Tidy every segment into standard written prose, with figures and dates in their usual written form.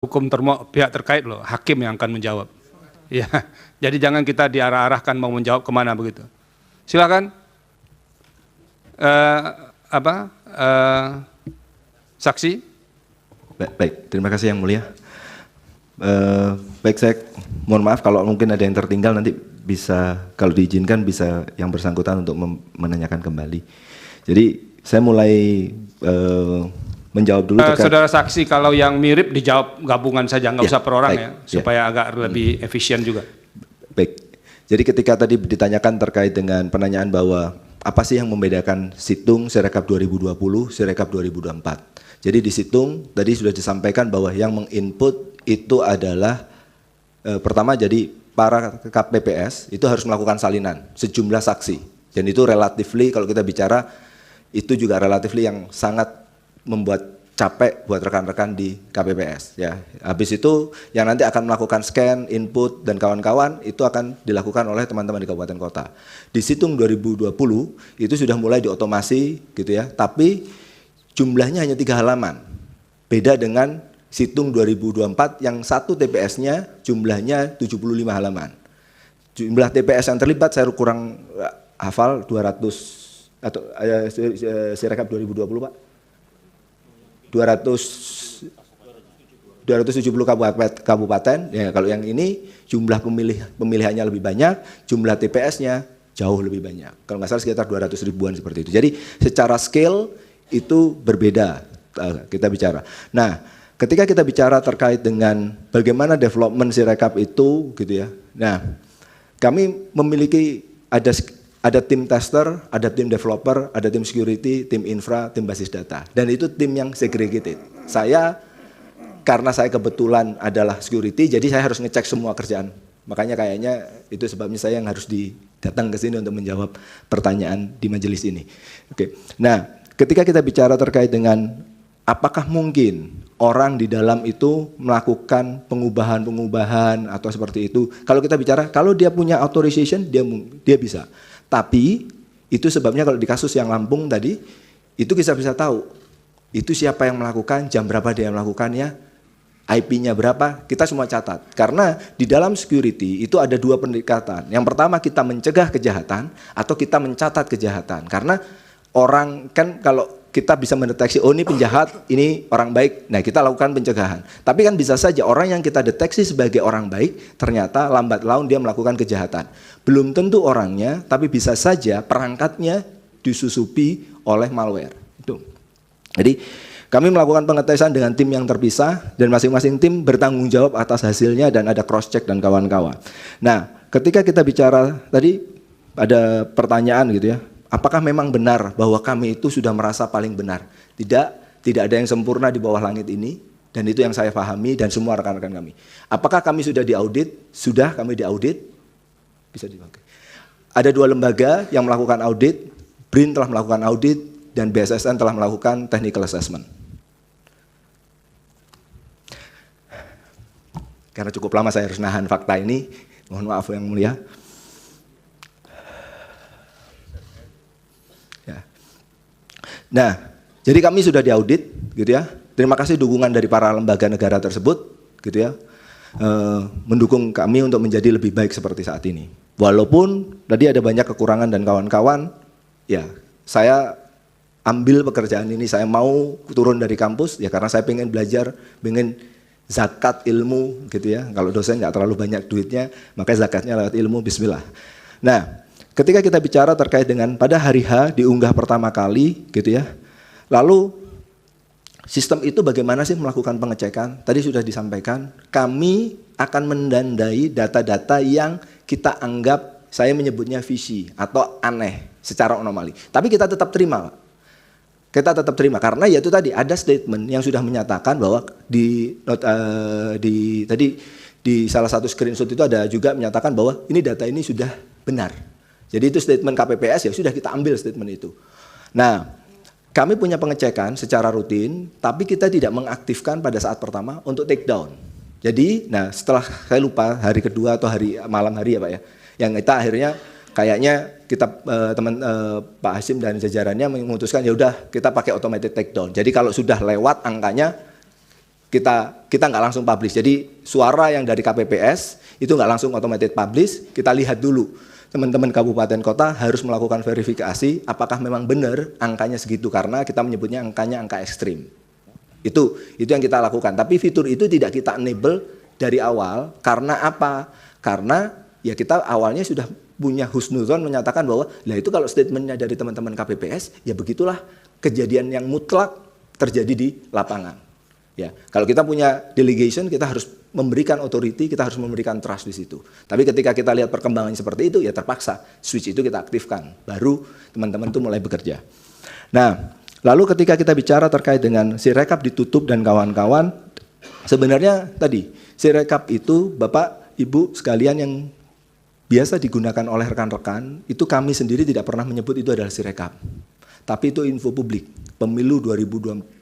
hukum pihak terkait loh, hakim yang akan menjawab. Ya, jadi jangan kita diarah-arahkan mau menjawab kemana begitu. Silakan. Saksi. Baik, terima kasih Yang Mulia. Baik, saya mohon maaf kalau mungkin ada yang tertinggal, nanti bisa kalau diizinkan bisa yang bersangkutan untuk menanyakan kembali. Jadi saya mulai menjawab dulu. Saudara saksi, kalau yang mirip dijawab gabungan saja, nggak usah per orang, baik, ya, supaya agak lebih efisien juga. Baik, jadi ketika tadi ditanyakan terkait dengan penanyaan bahwa apa sih yang membedakan Situng Sirekap 2020, Sirekap 2024. Jadi di Situng tadi sudah disampaikan bahwa yang menginput itu adalah pertama, jadi para KPPS itu harus melakukan salinan sejumlah saksi, dan itu relatifly kalau kita bicara itu juga relatifly yang sangat membuat capek buat rekan-rekan di KPPS ya. Habis itu yang nanti akan melakukan scan, input dan kawan-kawan itu akan dilakukan oleh teman-teman di kabupaten kota. Di Situng 2020 itu sudah mulai diotomasi gitu ya, tapi jumlahnya hanya 3 halaman. Beda dengan Situng 2024 yang satu TPS-nya jumlahnya 75 halaman. Jumlah TPS yang terlibat saya kurang hafal 200 atau Sirekap 2020 Pak. 270 kabupaten ya. Kalau yang ini jumlah pemilihannya lebih banyak, jumlah TPS-nya jauh lebih banyak. Kalau nggak salah sekitar 200 ribuan seperti itu. Jadi secara scale itu berbeda kita bicara. Nah, ketika kita bicara terkait dengan bagaimana development Sirekap itu gitu ya. Nah, kami memiliki ada tim tester, ada tim developer, ada tim security, tim infra, tim basis data. Dan itu tim yang segregated. Karena saya kebetulan adalah security, jadi saya harus ngecek semua kerjaan. Makanya kayaknya itu sebabnya saya yang harus datang ke sini untuk menjawab pertanyaan di majelis ini. Oke. Nah, ketika kita bicara terkait dengan apakah mungkin orang di dalam itu melakukan pengubahan atau seperti itu. Kalau kita bicara, kalau dia punya authorization, dia bisa. Tapi itu sebabnya kalau di kasus yang Lampung tadi, itu kita bisa tahu itu siapa yang melakukan, jam berapa dia melakukannya, IP-nya berapa, kita semua catat. Karena di dalam security itu ada 2 pendekatan. Yang pertama kita mencegah kejahatan atau kita mencatat kejahatan. Karena orang kan kalau kita bisa mendeteksi, oh ini penjahat, ini orang baik, nah kita lakukan pencegahan. Tapi kan bisa saja orang yang kita deteksi sebagai orang baik, ternyata lambat laun dia melakukan kejahatan. Belum tentu orangnya, tapi bisa saja perangkatnya disusupi oleh malware. Itu. Jadi kami melakukan pengetesan dengan tim yang terpisah, dan masing-masing tim bertanggung jawab atas hasilnya dan ada cross check dan kawan-kawan. Nah, ketika kita bicara, tadi ada pertanyaan gitu ya, apakah memang benar bahwa kami itu sudah merasa paling benar? Tidak ada yang sempurna di bawah langit ini, dan itu yang saya pahami dan semua rekan-rekan kami. Apakah kami sudah diaudit? Sudah, kami diaudit. Bisa dipakai. Ada 2 lembaga yang melakukan audit, BRIN telah melakukan audit, dan BSSN telah melakukan technical assessment. Karena cukup lama saya harus nahan fakta ini, mohon maaf Yang Mulia. Nah, jadi kami sudah diaudit, gitu ya. Terima kasih dukungan dari para lembaga negara tersebut, gitu ya, mendukung kami untuk menjadi lebih baik seperti saat ini. Walaupun tadi ada banyak kekurangan dan kawan-kawan, ya saya ambil pekerjaan ini, saya mau turun dari kampus, ya karena saya pengen belajar, pengen zakat ilmu, gitu ya. Kalau dosen nggak terlalu banyak duitnya, makanya zakatnya lewat ilmu, bismillah. Nah, ketika kita bicara terkait dengan pada hari H diunggah pertama kali gitu ya. Lalu sistem itu bagaimana sih melakukan pengecekan? Tadi sudah disampaikan, kami akan mendandai data-data yang kita anggap, saya menyebutnya fishy atau aneh secara anomali. Tapi kita tetap terima, Pak. Kita tetap terima karena ya itu tadi ada statement yang sudah menyatakan bahwa tadi di salah satu screenshot itu ada juga menyatakan bahwa ini data ini sudah benar. Jadi itu statement KPPS, ya sudah kita ambil statement itu. Nah, kami punya pengecekan secara rutin, tapi kita tidak mengaktifkan pada saat pertama untuk take down. Jadi, nah setelah saya lupa hari kedua atau malam hari ya Pak ya, yang kita akhirnya kayaknya kita Pak Hasim dan jajarannya memutuskan ya udah kita pakai automated take down. Jadi kalau sudah lewat angkanya kita nggak langsung publish. Jadi suara yang dari KPPS itu nggak langsung automated publish, kita lihat dulu. Teman-teman kabupaten kota harus melakukan verifikasi apakah memang benar angkanya segitu, karena kita menyebutnya angkanya angka ekstrim. Itu yang kita lakukan. Tapi fitur itu tidak kita enable dari awal. Karena apa? Karena ya kita awalnya sudah punya husnuzon menyatakan bahwa lah itu kalau statementnya dari teman-teman KPPS, ya begitulah kejadian yang mutlak terjadi di lapangan. Ya, kalau kita punya delegation, kita harus memberikan authority, kita harus memberikan trust di situ. Tapi ketika kita lihat perkembangan seperti itu, ya terpaksa switch itu kita aktifkan. Baru teman-teman itu mulai bekerja. Nah, lalu ketika kita bicara terkait dengan Sirekap ditutup dan kawan-kawan, sebenarnya tadi Sirekap itu Bapak Ibu sekalian yang biasa digunakan oleh rekan-rekan, itu kami sendiri tidak pernah menyebut itu adalah Sirekap. Tapi itu info publik. Pemilu 2014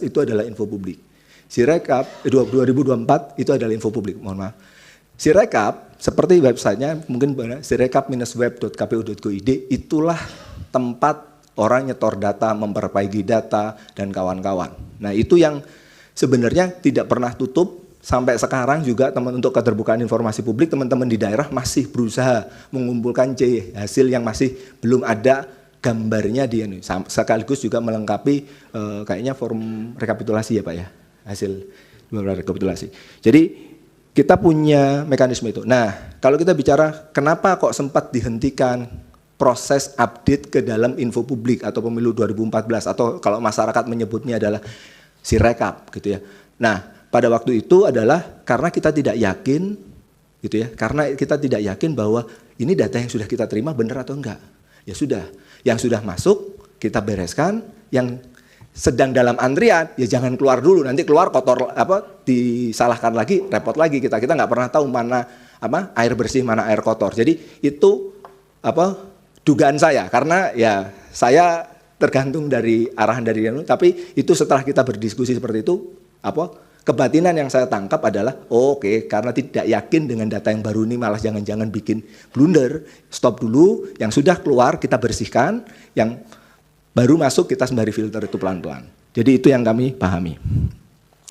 itu adalah info publik. Sirekap 2024 itu adalah info publik, mohon maaf. Sirekap seperti websitenya mungkin sirekap-web.kpu.go.id, itulah tempat orang nyetor data, memperbaiki data dan kawan-kawan. Nah, itu yang sebenarnya tidak pernah tutup sampai sekarang juga. Teman untuk keterbukaan informasi publik, teman-teman di daerah masih berusaha mengumpulkan hasil yang masih belum ada gambarnya di ini, sekaligus juga melengkapi kayaknya form rekapitulasi ya Pak ya, hasil rekapitulasi. Jadi kita punya mekanisme itu. Nah, kalau kita bicara kenapa kok sempat dihentikan proses update ke dalam info publik atau pemilu 2014, atau kalau masyarakat menyebutnya adalah Sirekap gitu ya. Nah, pada waktu itu adalah karena kita tidak yakin gitu ya, karena kita tidak yakin bahwa ini data yang sudah kita terima benar atau enggak. Ya sudah, yang sudah masuk kita bereskan, yang sedang dalam antrian ya jangan keluar dulu, nanti keluar kotor disalahkan lagi, repot lagi kita nggak pernah tahu mana air bersih mana air kotor. Jadi itu dugaan saya, karena ya saya tergantung dari arahan dari itu, tapi itu setelah kita berdiskusi seperti itu kebatinan yang saya tangkap adalah oke, karena tidak yakin dengan data yang baru ini malah jangan-jangan bikin blunder, stop dulu, yang sudah keluar kita bersihkan, yang baru masuk kita sembari filter itu pelan-pelan. Jadi itu yang kami pahami.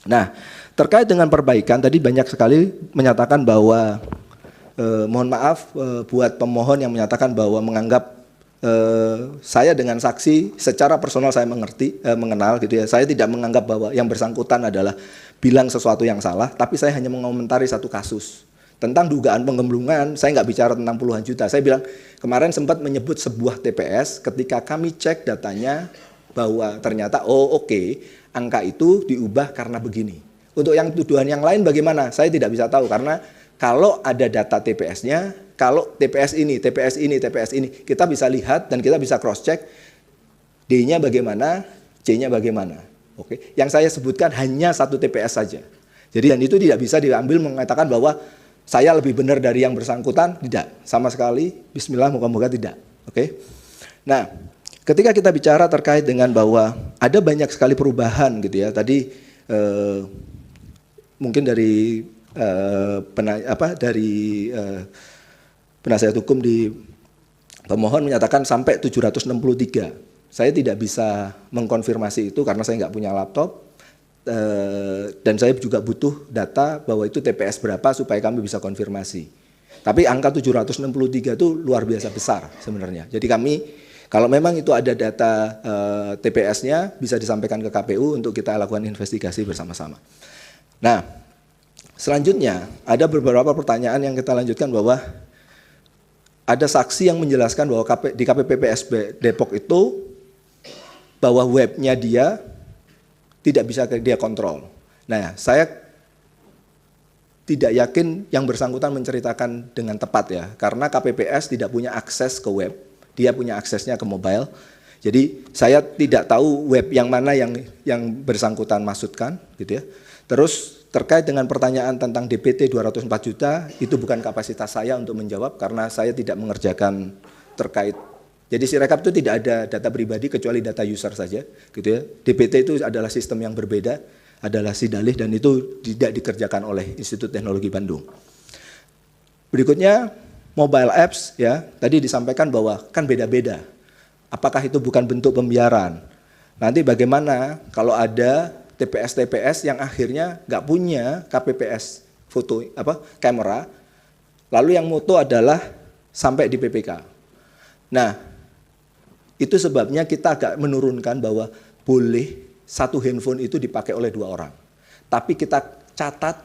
Nah, terkait dengan perbaikan tadi banyak sekali menyatakan bahwa mohon maaf buat pemohon yang menyatakan bahwa menganggap saya dengan saksi secara personal saya mengenal gitu ya. Saya tidak menganggap bahwa yang bersangkutan adalah bilang sesuatu yang salah, tapi saya hanya mengomentari satu kasus. Tentang dugaan penggemblungan, saya nggak bicara tentang puluhan juta. Saya bilang kemarin sempat menyebut sebuah TPS ketika kami cek datanya bahwa ternyata angka itu diubah karena begini. Untuk yang tuduhan yang lain bagaimana? Saya tidak bisa tahu, karena kalau ada data TPS-nya, kalau TPS ini, kita bisa lihat dan kita bisa cross check D-nya bagaimana, C-nya bagaimana. Oke, yang saya sebutkan hanya satu TPS saja. Jadi dan itu tidak bisa diambil mengatakan bahwa saya lebih benar dari yang bersangkutan, tidak, sama sekali. Bismillah, moga-moga tidak. Oke. Nah, ketika kita bicara terkait dengan bahwa ada banyak sekali perubahan gitu ya. Tadi mungkin dari penasihat hukum di pemohon menyatakan sampai 763. Saya tidak bisa mengkonfirmasi itu karena saya nggak punya laptop, dan saya juga butuh data bahwa itu TPS berapa supaya kami bisa konfirmasi. Tapi angka 763 itu luar biasa besar sebenarnya. Jadi kami kalau memang itu ada data TPS-nya bisa disampaikan ke KPU untuk kita lakukan investigasi bersama-sama. Nah, selanjutnya ada beberapa pertanyaan yang kita lanjutkan bahwa ada saksi yang menjelaskan bahwa di KPPS Depok itu bahwa webnya dia tidak bisa dia kontrol. Nah, saya tidak yakin yang bersangkutan menceritakan dengan tepat ya, karena KPPS tidak punya akses ke web, dia punya aksesnya ke mobile. Jadi saya tidak tahu web yang mana yang bersangkutan maksudkan, gitu ya. Terus terkait dengan pertanyaan tentang DPT 204 juta, itu bukan kapasitas saya untuk menjawab karena saya tidak mengerjakan terkait. Jadi Sirekap itu tidak ada data pribadi kecuali data user saja, gitu ya. DPT itu adalah sistem yang berbeda, adalah sidalih dan itu tidak dikerjakan oleh Institut Teknologi Bandung. Berikutnya mobile apps ya, tadi disampaikan bahwa kan beda-beda. Apakah itu bukan bentuk pembiaran? Nanti bagaimana kalau ada TPS yang akhirnya nggak punya KPPS foto kamera, lalu yang moto adalah sampai di PPK. Nah, itu sebabnya kita agak menurunkan bahwa boleh satu handphone itu dipakai oleh 2 orang. Tapi kita catat,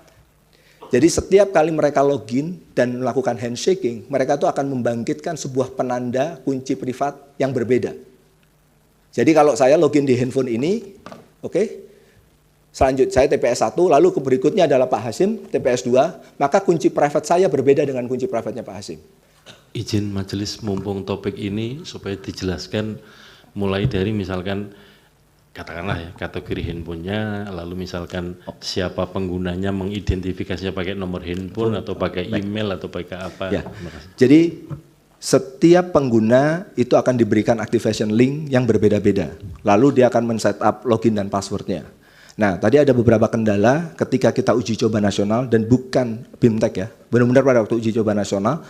jadi setiap kali mereka login dan melakukan handshaking, mereka itu akan membangkitkan sebuah penanda kunci privat yang berbeda. Jadi kalau saya login di handphone ini, oke, selanjutnya saya TPS 1, lalu berikutnya adalah Pak Hasyim, TPS 2, maka kunci private saya berbeda dengan kunci private-nya Pak Hasyim. Izin majelis mumpung topik ini supaya dijelaskan mulai dari misalkan katakanlah ya kategori handphonenya, lalu misalkan siapa penggunanya mengidentifikasinya pakai nomor handphone atau pakai email atau pakai apa. Ya. Jadi setiap pengguna itu akan diberikan activation link yang berbeda-beda. Lalu dia akan men-setup login dan passwordnya. Nah, tadi ada beberapa kendala ketika kita uji coba nasional dan bukan BIMTEK ya. Benar-benar pada waktu uji coba nasional,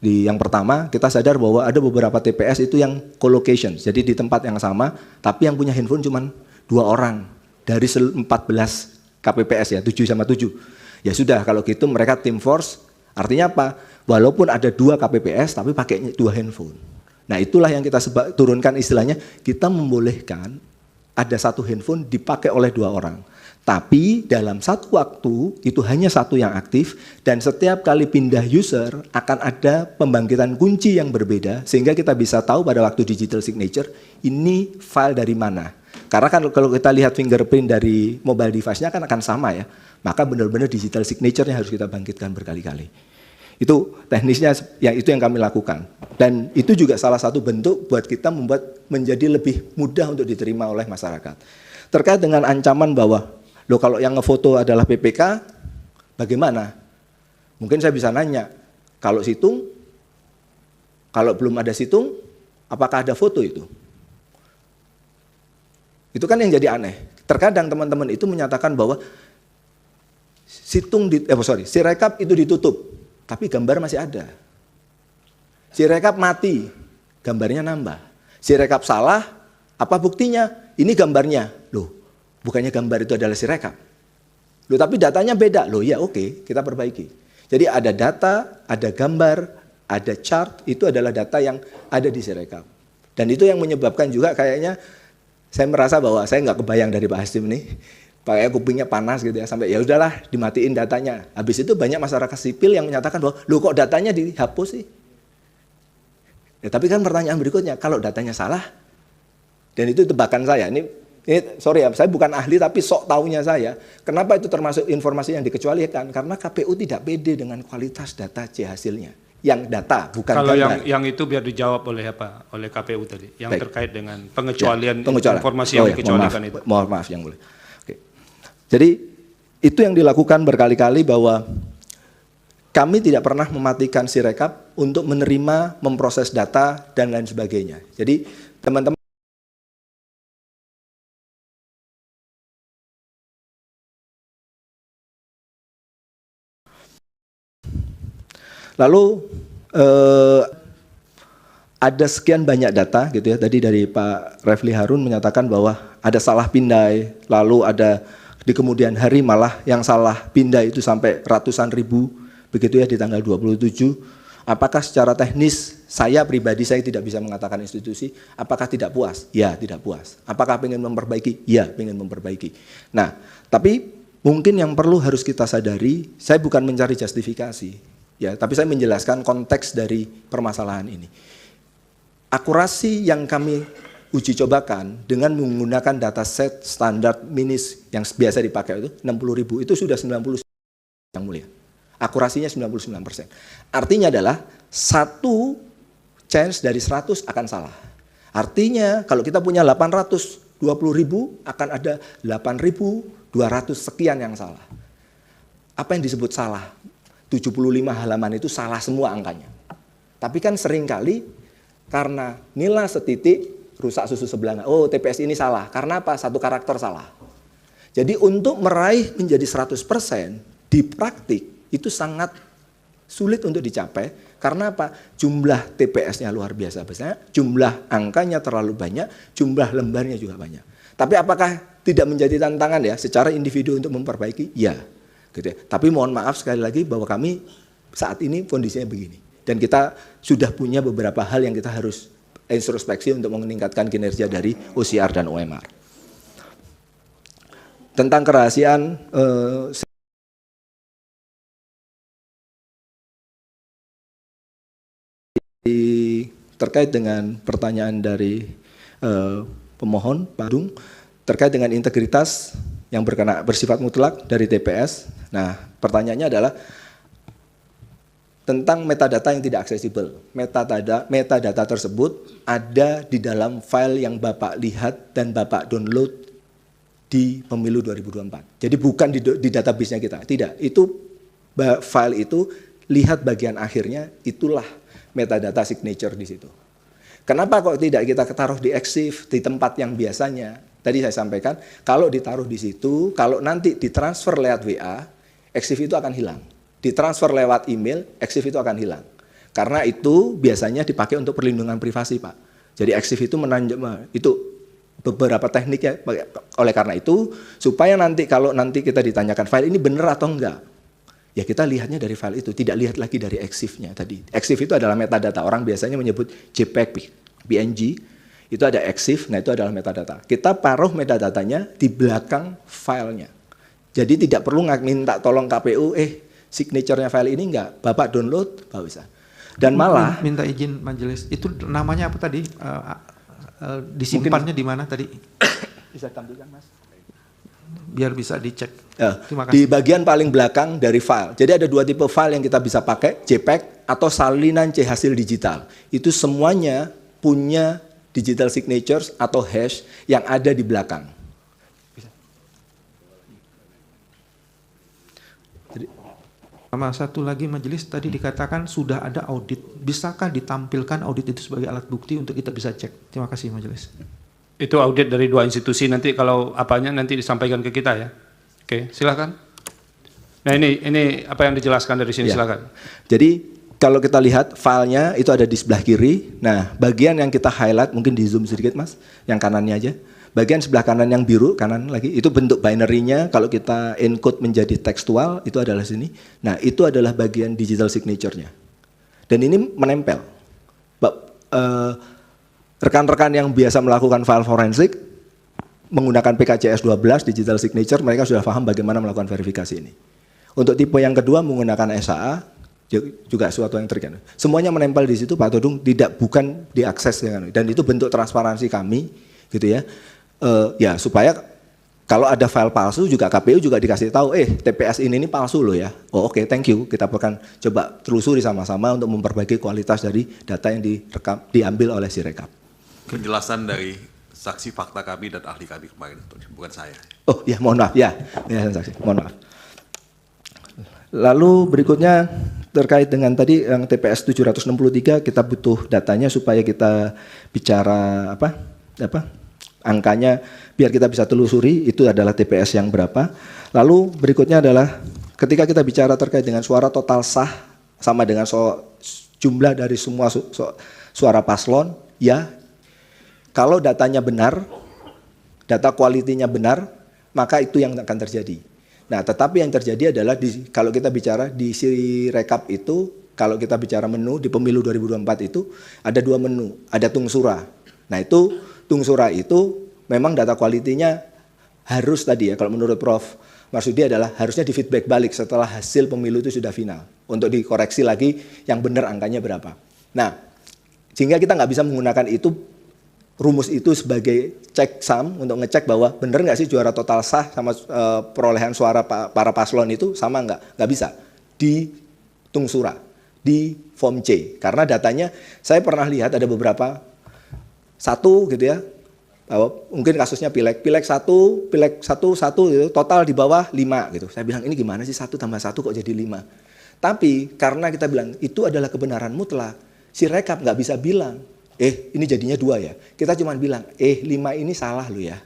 yang pertama kita sadar bahwa ada beberapa TPS itu yang co-location, jadi di tempat yang sama, tapi yang punya handphone cuma 2 orang dari 14 KPPS ya, 7 sama 7. Ya sudah, kalau gitu mereka team force, artinya apa? Walaupun ada 2 KPPS, tapi pakai 2 handphone. Nah itulah yang kita turunkan istilahnya, kita membolehkan ada 1 handphone dipakai oleh 2 orang. Tapi dalam satu waktu itu hanya 1 yang aktif dan setiap kali pindah user akan ada pembangkitan kunci yang berbeda sehingga kita bisa tahu pada waktu digital signature ini file dari mana. Karena kan kalau kita lihat fingerprint dari mobile device-nya kan akan sama ya. Maka benar-benar digital signature-nya harus kita bangkitkan berkali-kali. Itu teknisnya itu yang kami lakukan. Dan itu juga salah satu bentuk buat kita membuat menjadi lebih mudah untuk diterima oleh masyarakat. Terkait dengan ancaman bahwa loh kalau yang ngefoto adalah PPK, bagaimana? Mungkin saya bisa nanya, kalau situng, kalau belum ada situng, apakah ada foto itu? Itu kan yang jadi aneh. Terkadang teman-teman itu menyatakan bahwa Sirekap itu ditutup, tapi gambar masih ada. Sirekap mati, gambarnya nambah. Sirekap salah, apa buktinya? Ini gambarnya. Loh, bukannya gambar itu adalah Sirekap. Loh, tapi datanya beda. Loh, ya oke, kita perbaiki. Jadi ada data, ada gambar, ada chart, itu adalah data yang ada di Sirekap. Dan itu yang menyebabkan juga kayaknya saya merasa bahwa saya nggak kebayang dari Pak Hasyim nih, pakai kupingnya panas gitu ya, sampai ya udahlah dimatiin datanya. Habis itu banyak masyarakat sipil yang menyatakan bahwa, loh kok datanya dihapus sih? Ya, tapi kan pertanyaan berikutnya, kalau datanya salah, dan itu tebakan saya, ini sorry ya, saya bukan ahli tapi sok taunya saya. Kenapa itu termasuk informasi yang dikecualikan? Karena KPU tidak pede dengan kualitas data C hasilnya. Yang data, bukan kalau gambar. yang itu biar dijawab oleh apa? Oleh KPU tadi. Yang Baik. terkait dengan pengecualian, pengecualian informasi yang dikecualikan itu. Mohon maaf yang boleh. Oke. Jadi itu yang dilakukan berkali-kali bahwa kami tidak pernah mematikan Sirekap untuk menerima, memproses data dan lain sebagainya. Jadi teman-teman lalu ada sekian banyak data gitu ya. Tadi dari Pak Refli Harun menyatakan bahwa ada salah pindai, lalu ada di kemudian hari malah yang salah pindah itu sampai ratusan ribu begitu ya di tanggal 27. Apakah secara teknis saya pribadi saya tidak bisa mengatakan institusi, apakah tidak puas? Ya, tidak puas. Apakah ingin memperbaiki? Ya, ingin memperbaiki. Nah, tapi mungkin yang perlu harus kita sadari, saya bukan mencari justifikasi. Ya, tapi saya menjelaskan konteks dari permasalahan ini. Akurasi yang kami uji cobakan dengan menggunakan dataset standar MINIS yang biasa dipakai itu 60.000 itu sudah 90% yang mulia. Akurasinya 99%. Artinya adalah 1 chance dari 100 akan salah. Artinya kalau kita punya 820.000 akan ada 8.200 sekian yang salah. Apa yang disebut salah? 75 halaman itu salah semua angkanya. Tapi kan seringkali karena nilai setitik rusak susu sebelah. Oh, TPS ini salah. Karena apa? 1 karakter salah. Jadi untuk meraih menjadi 100% di praktik itu sangat sulit untuk dicapai. Karena apa? Jumlah TPS-nya luar biasa besar, jumlah angkanya terlalu banyak, jumlah lembarnya juga banyak. Tapi apakah tidak menjadi tantangan ya secara individu untuk memperbaiki, ya. Gitu ya. Tapi mohon maaf sekali lagi bahwa kami saat ini kondisinya begini. Dan kita sudah punya beberapa hal yang kita harus introspeksi untuk meningkatkan kinerja dari OCR dan OMR. Tentang kerahasiaan terkait dengan pertanyaan dari pemohon Pak Dung terkait dengan integritas yang bersifat mutlak dari TPS. Nah, pertanyaannya adalah tentang metadata yang tidak aksesibel. Metadata tersebut ada di dalam file yang Bapak lihat dan Bapak download di pemilu 2024. Jadi bukan di database-nya kita, tidak. Itu file itu, lihat bagian akhirnya, itulah metadata signature di situ. Kenapa kok tidak kita taruh di EXIF, di tempat yang biasanya? Tadi saya sampaikan, kalau ditaruh di situ, kalau nanti ditransfer lewat WA, EXIF itu akan hilang. Ditransfer lewat email, EXIF itu akan hilang. Karena itu biasanya dipakai untuk perlindungan privasi, Pak. Jadi EXIF itu itu beberapa tekniknya. Oleh karena itu, supaya nanti kalau nanti kita ditanyakan file ini benar atau enggak, ya kita lihatnya dari file itu, tidak lihat lagi dari EXIF-nya tadi. EXIF itu adalah metadata, orang biasanya menyebut JPEG, PNG, itu ada EXIF, nah itu adalah metadata. Kita taruh metadatanya di belakang filenya. Jadi tidak perlu minta tolong KPU, signature-nya file ini enggak, Bapak download, Bapak bisa. Dan malah minta izin majelis, itu namanya apa tadi? Disimpannya di mana tadi? Bisa tampilkan, Mas. Biar bisa dicek. Di bagian paling belakang dari file. Jadi ada dua tipe file yang kita bisa pakai, JPEG atau salinan C hasil digital. Itu semuanya punya digital signatures atau hash yang ada di belakang. Sama satu lagi majelis, tadi dikatakan sudah ada audit. Bisakah ditampilkan audit itu sebagai alat bukti untuk kita bisa cek? Terima kasih majelis. Itu audit dari dua institusi, nanti kalau apanya nanti disampaikan ke kita ya. Oke, silakan. Nah ini apa yang dijelaskan dari sini, silakan. Jadi kalau kita lihat filenya itu ada di sebelah kiri. Nah, bagian yang kita highlight, mungkin di zoom sedikit Mas, yang kanannya aja. Bagian sebelah kanan yang biru, kanan lagi, itu bentuk binary-nya. Kalau kita encode menjadi tekstual, itu adalah sini. Nah, itu adalah bagian digital signature-nya. Dan ini menempel. Rekan-rekan yang biasa melakukan file forensik, menggunakan PKCS 12 digital signature, mereka sudah paham bagaimana melakukan verifikasi ini. Untuk tipe yang kedua menggunakan SAA, juga suatu yang terkait. Semuanya menempel di situ, Pak Todung, bukan diakses dan itu bentuk transparansi kami, gitu ya. Ya supaya kalau ada file palsu juga KPU juga dikasih tahu, TPS ini palsu loh ya. Oh oke, thank you. Kita akan coba telusuri sama-sama untuk memperbaiki kualitas dari data yang diambil oleh Sirekap. Penjelasan dari saksi fakta kami dan ahli kami kemarin, bukan saya. Oh ya, mohon maaf ya saksi, mohon maaf. Lalu berikutnya terkait dengan tadi yang TPS 763, kita butuh datanya supaya kita bicara angkanya biar kita bisa telusuri itu adalah TPS yang berapa. Lalu berikutnya adalah ketika kita bicara terkait dengan suara total sah sama dengan jumlah dari semua suara paslon, ya kalau datanya benar, data kualitinya benar, maka itu yang akan terjadi. Nah, tetapi yang terjadi adalah kalau kita bicara di Sirekap itu, kalau kita bicara menu di pemilu 2024 itu ada dua menu, ada tungsura. Nah, itu tungsura itu memang data kualitinya harus tadi ya, kalau menurut Prof. Marsudi adalah harusnya di feedback balik setelah hasil pemilu itu sudah final untuk dikoreksi lagi yang benar angkanya berapa. Nah, sehingga kita nggak bisa menggunakan rumus itu sebagai cek sum untuk ngecek bahwa benar nggak sih juara total sah sama perolehan suara para paslon itu sama nggak bisa di tungsura, di form C, karena datanya saya pernah lihat ada beberapa satu gitu ya, mungkin kasusnya pilek satu gitu, total di bawah 5 gitu. Saya bilang ini gimana sih 1 tambah 1 kok jadi 5? Tapi karena kita bilang itu adalah kebenaran mutlak, Sirekap nggak bisa bilang ini jadinya 2 ya. Kita cuma bilang 5 ini salah lo ya.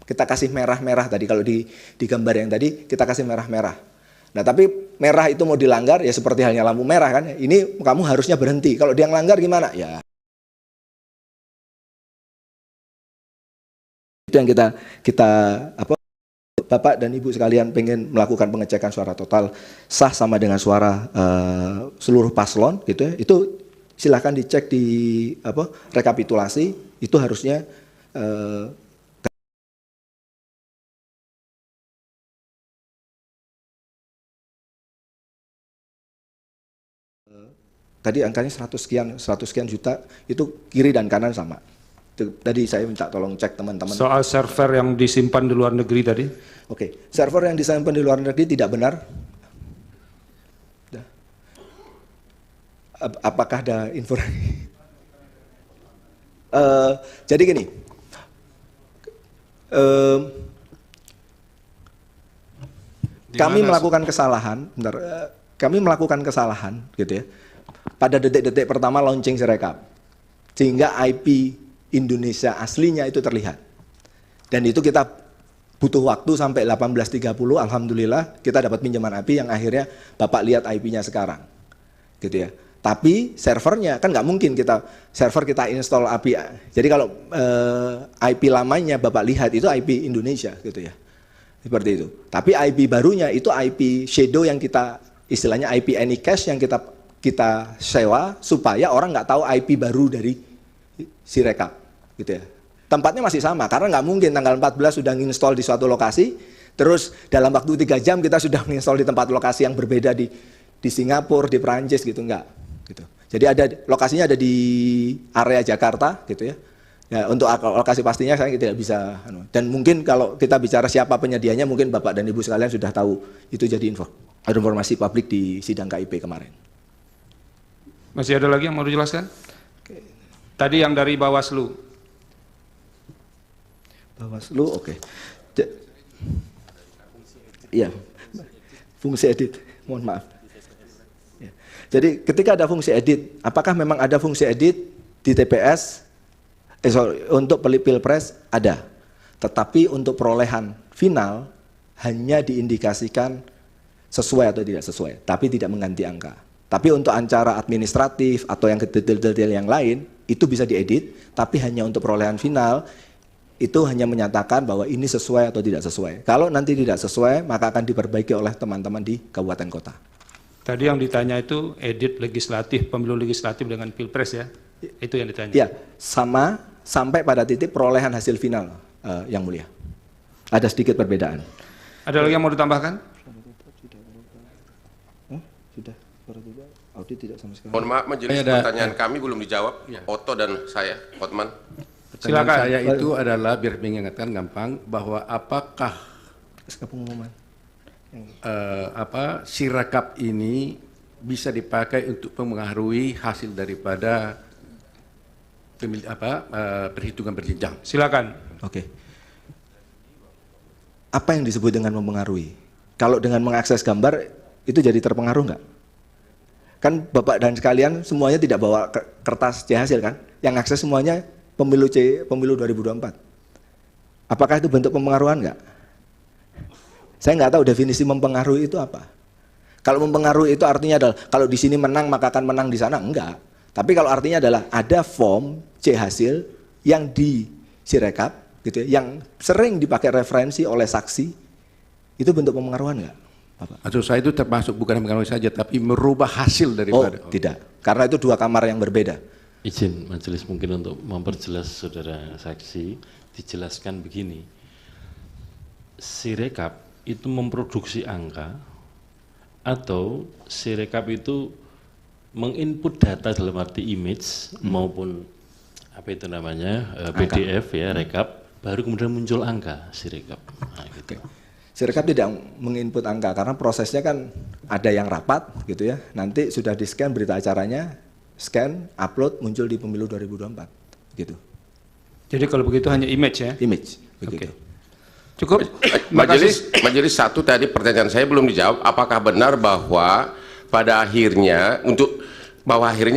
Kita kasih merah-merah tadi, kalau di gambar yang tadi kita kasih merah-merah. Nah tapi merah itu mau dilanggar ya seperti halnya lampu merah kan. Ini kamu harusnya berhenti. Kalau dia ngelanggar gimana? Ya Itu yang kita apa, Bapak dan Ibu sekalian pengen melakukan pengecekan suara total sah sama dengan suara seluruh paslon gitu ya, itu silahkan dicek di apa, rekapitulasi, itu harusnya tadi angkanya 100 sekian juta, itu kiri dan kanan sama. Itu, tadi saya minta tolong cek teman-teman. Soal server yang disimpan di luar negeri tadi. Oke, server yang disimpan di luar negeri tidak benar. Apakah ada info? Jadi gini, kami melakukan kesalahan, kami melakukan kesalahan, gitu ya. Pada detik-detik pertama launching Sirekap, sehingga IP Indonesia aslinya itu terlihat. Dan itu kita butuh waktu sampai 18.30, alhamdulillah kita dapat pinjaman IP yang akhirnya Bapak lihat IP-nya sekarang, gitu ya. Tapi servernya kan nggak mungkin server kita install API. Jadi kalau IP lamanya Bapak lihat itu IP Indonesia, gitu ya, seperti itu. Tapi IP barunya itu IP shadow yang kita istilahnya IP Anycash yang kita sewa supaya orang nggak tahu IP baru dari Sirekap, gitu ya. Tempatnya masih sama karena nggak mungkin tanggal 14 sudah install di suatu lokasi, terus dalam waktu 3 jam kita sudah install di tempat lokasi yang berbeda di Singapura, di Perancis, gitu, enggak. Gitu. Jadi lokasinya ada di area Jakarta, gitu ya. Ya, untuk lokasi pastinya saya tidak bisa. Dan mungkin kalau kita bicara siapa penyedianya, mungkin Bapak dan Ibu sekalian sudah tahu. Itu jadi informasi publik di sidang KIP kemarin. Masih ada lagi yang mau dijelaskan? Tadi yang dari Bawaslu. Bawaslu, oke. Iya, fungsi edit. Mohon maaf. Jadi ketika ada fungsi edit, apakah memang ada fungsi edit di TPS? Untuk Pilpres ada, tetapi untuk perolehan final hanya diindikasikan sesuai atau tidak sesuai, tapi tidak mengganti angka. Tapi untuk acara administratif atau yang detail-detail yang lain itu bisa diedit, tapi hanya untuk perolehan final itu hanya menyatakan bahwa ini sesuai atau tidak sesuai. Kalau nanti tidak sesuai, maka akan diperbaiki oleh teman-teman di kabupaten kota. Tadi yang ditanya itu edit legislatif, pemilu legislatif dengan Pilpres ya? Itu yang ditanya? Ya, sama sampai pada titik perolehan hasil final, Yang Mulia. Ada sedikit perbedaan. Ada lagi yang mau ditambahkan? Sudah, audit tidak sama sekali. Mohon maaf majelis, pertanyaan kami belum dijawab, Otto dan saya, Hotman. Pertanyaan saya itu adalah, biar mengingatkan gampang, bahwa apakah Sirekap ini bisa dipakai untuk mempengaruhi hasil daripada perhitungan berjenjang? Silakan. Oke. Apa yang disebut dengan mempengaruhi? Kalau dengan mengakses gambar itu jadi terpengaruh nggak? Kan Bapak dan sekalian semuanya tidak bawa kertas C hasil kan? Yang akses semuanya pemilu 2024. Apakah itu bentuk pempengaruhan nggak? Saya nggak tahu definisi mempengaruhi itu apa. Kalau mempengaruhi itu artinya adalah kalau di sini menang maka akan menang di sana, enggak. Tapi kalau artinya adalah ada form C hasil yang di Sirekap, gitu ya, yang sering dipakai referensi oleh saksi, itu bentuk pempengaruhan enggak, Bapak? Maksud saya itu termasuk bukan mempengaruhi saja, tapi merubah hasil daripada. Oh, tidak. Karena itu 2 kamar yang berbeda. Izin majelis mungkin untuk memperjelas saudara saksi, dijelaskan begini. Sirekap itu memproduksi angka atau Sirekap itu menginput data dalam arti image maupun apa itu namanya PDF ya, rekap, baru kemudian muncul angka Sirekap. Nah, gitu. Sirekap tidak menginput angka karena prosesnya kan ada yang rapat, gitu ya. Nanti sudah di scan berita acaranya, scan, upload, muncul di pemilu 2024, gitu. Jadi kalau begitu hanya image ya? Image, begitu. Oke. Cukup? Majelis satu tadi pertanyaan saya belum dijawab. Apakah benar bahwa pada akhirnya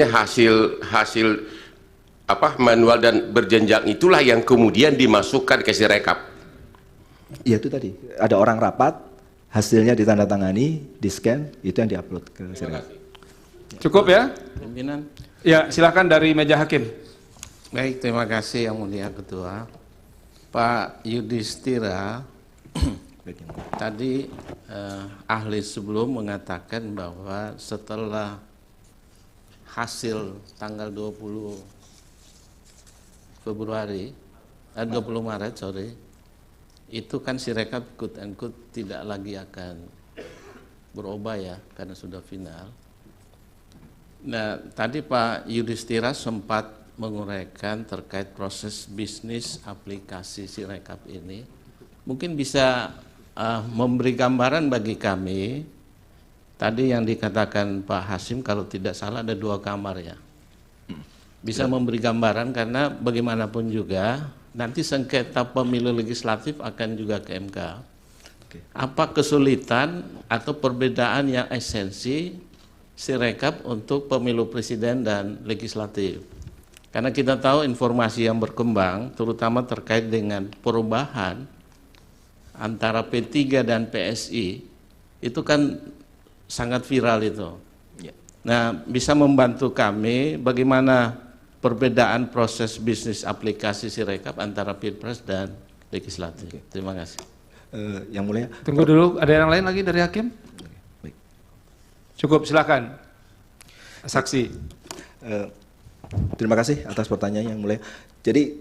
hasil manual dan berjenjang itulah yang kemudian dimasukkan ke Sirekap? Iya itu tadi. Ada orang rapat, hasilnya ditandatangani, di scan, itu yang diupload ke Sirekap. Cukup ya? Pimpinan. Ya, silakan dari meja hakim. Baik, terima kasih Yang Mulia Ketua. Pak Yudhistira, tadi ahli sebelum mengatakan bahwa setelah hasil tanggal 20 Maret, itu kan Sirekap quote and quote tidak lagi akan berubah ya, karena sudah final. Nah, tadi Pak Yudhistira sempat menguraikan terkait proses bisnis aplikasi Sirekap ini. Mungkin bisa memberi gambaran bagi kami, tadi yang dikatakan Pak Hasim kalau tidak salah ada 2 kamar ya. Bisa memberi gambaran karena bagaimanapun juga nanti sengketa pemilu legislatif akan juga ke MK. Apa kesulitan atau perbedaan yang esensi Sirekap untuk pemilu presiden dan legislatif? Karena kita tahu informasi yang berkembang terutama terkait dengan perubahan antara P3 dan PSI itu kan sangat viral itu. Nah, bisa membantu kami bagaimana perbedaan proses bisnis aplikasi Sirekap antara Pilpres dan legislatif. Terima kasih. Yang mulia. Tunggu dulu, ada yang lain lagi dari hakim? Baik. Cukup, silakan. Saksi. Terima kasih atas pertanyaannya yang mulia. Jadi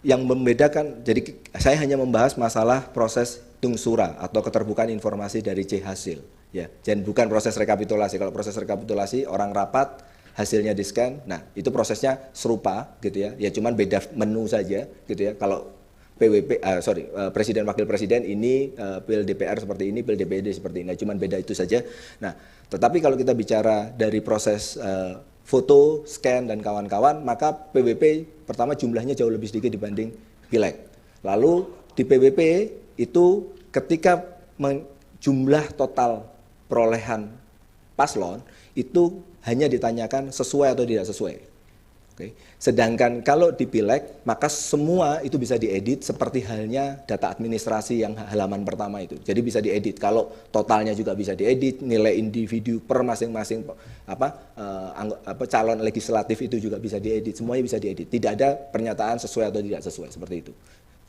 yang membedakan, jadi saya hanya membahas masalah proses tungsura atau keterbukaan informasi dari C hasil, ya. Dan bukan proses rekapitulasi. Kalau proses rekapitulasi orang rapat, hasilnya di-scan, nah itu prosesnya serupa gitu ya, ya cuman beda menu saja gitu ya. Kalau presiden wakil presiden ini pil DPR seperti ini, pil DPD seperti ini, cuman beda itu saja. Nah, tetapi kalau kita bicara dari proses foto, scan dan kawan-kawan, maka PWP pertama jumlahnya jauh lebih sedikit dibanding pileg. Lalu di PWP itu ketika jumlah total perolehan paslon itu hanya ditanyakan sesuai atau tidak sesuai. Oke. Sedangkan kalau di pileg maka semua itu bisa diedit seperti halnya data administrasi yang halaman pertama itu. Jadi bisa diedit. Kalau totalnya juga bisa diedit, nilai individu per masing-masing calon legislatif itu juga bisa diedit. Semuanya bisa diedit. Tidak ada pernyataan sesuai atau tidak sesuai seperti itu.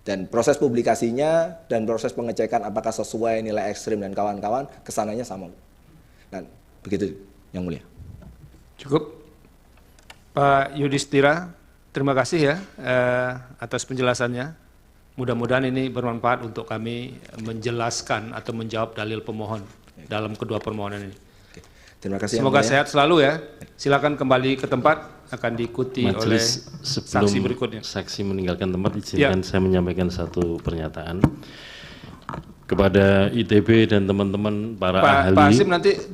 Dan proses publikasinya dan proses pengecekan apakah sesuai nilai ekstrim dan kawan-kawan kesananya sama. Dan begitu yang mulia. Cukup. Pak Yudhistira, terima kasih ya atas penjelasannya. Mudah-mudahan ini bermanfaat untuk kami menjelaskan atau menjawab dalil pemohon dalam kedua permohonan ini. Terima kasih. Semoga sehat selalu ya. Silakan kembali ke tempat, akan diikuti oleh saksi berikutnya. Saksi meninggalkan tempat, izinkan saya menyampaikan satu pernyataan kepada ITB dan teman-teman para ahli. Pak Hasim nanti